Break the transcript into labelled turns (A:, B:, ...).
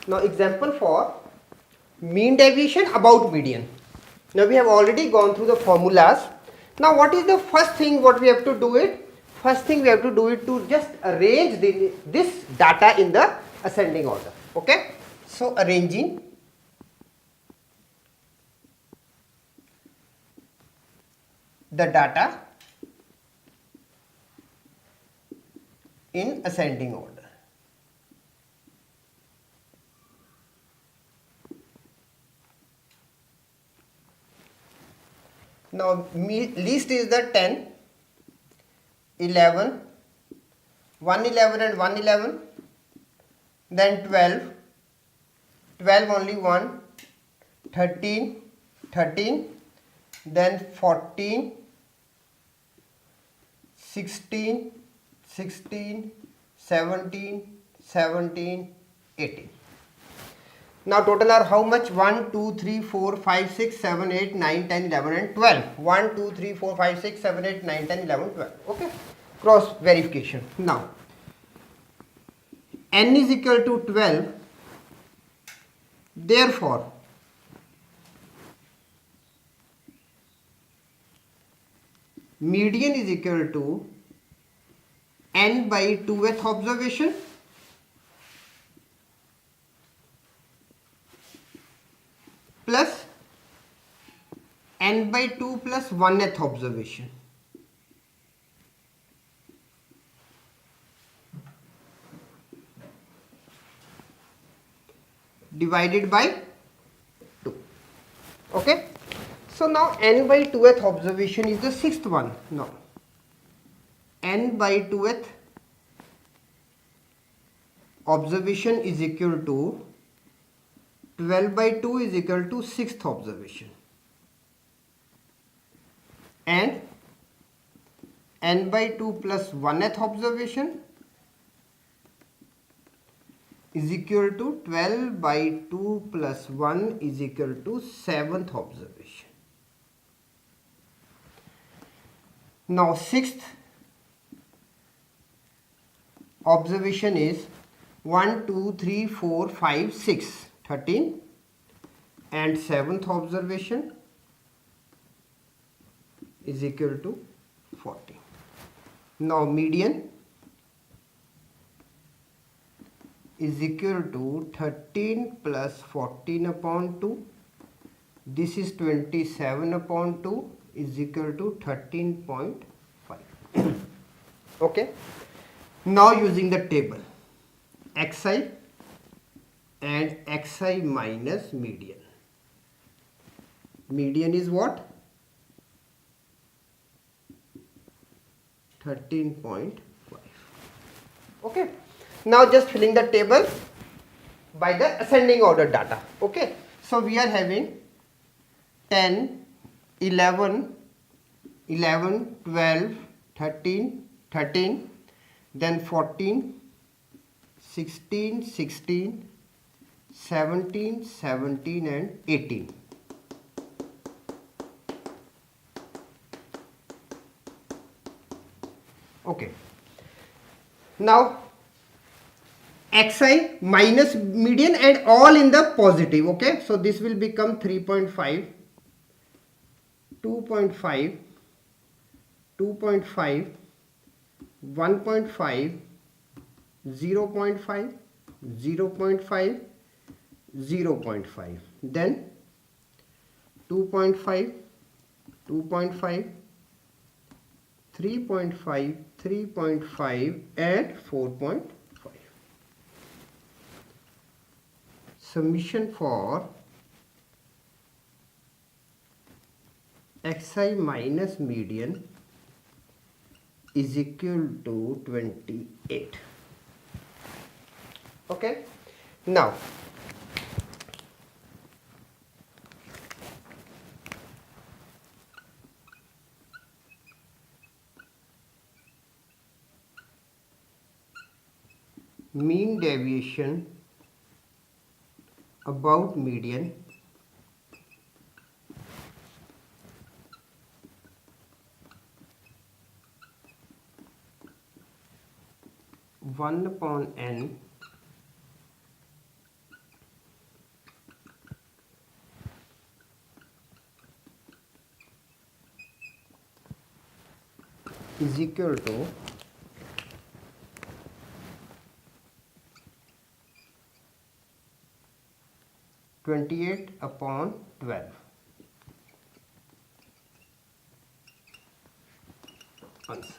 A: Now example for mean deviation about median. Now we have already gone through the formulas. Now what is the first thing what we have to do it? First thing we have to do it to just arrange this data in the ascending order. Okay. So arranging the data in ascending order. Now least is the 10, 11, 111 and 111, then 12, 12 only 1, 13, 13, then 14, 16, 16, 17, 17, 18. Now total are how much? 1, 2, 3, 4, 5, 6, 7, 8, 9, 10, 11 and 12. 1, 2, 3, 4, 5, 6, 7, 8, 9, 10, 11, 12. Okay. Cross verification. Now n is equal to 12. Therefore median is equal to n by 2th observation plus n by 2 plus 1th observation divided by 2. Okay. So now n by 2th observation is the 6th one. Now n by 2th observation is equal to 12 by 2 is equal to 6th observation, and n by 2 plus 1th observation is equal to 12 by 2 plus 1 is equal to 7th observation. Now 6th observation is 1, 2, 3, 4, 5, 6, 13, and 7th observation is equal to 40. Now median is equal to 13 plus 14 upon 2. This is 27 upon 2 is equal to 13.5. Okay. Now using the table xi and xi minus median. Median is what? 13.5. Okay. Now just filling the table by the ascending order data. Okay. So we are having 10, 11, 11, 12, 13, 13, then 14, 16, 16, 17, 17 and 18. Okay. Now xi minus median and all in the positive. Okay. So this will become 3.5, 2.5, 2.5, 1.5, 0.5, 0.5, 0.5, then 2.5, 2.5, 3.5, 3.5 and 4.5. Summation for xi minus median is equal to 28. Okay. Now mean deviation about median (1 upon n) is equal to 28/12. Answer.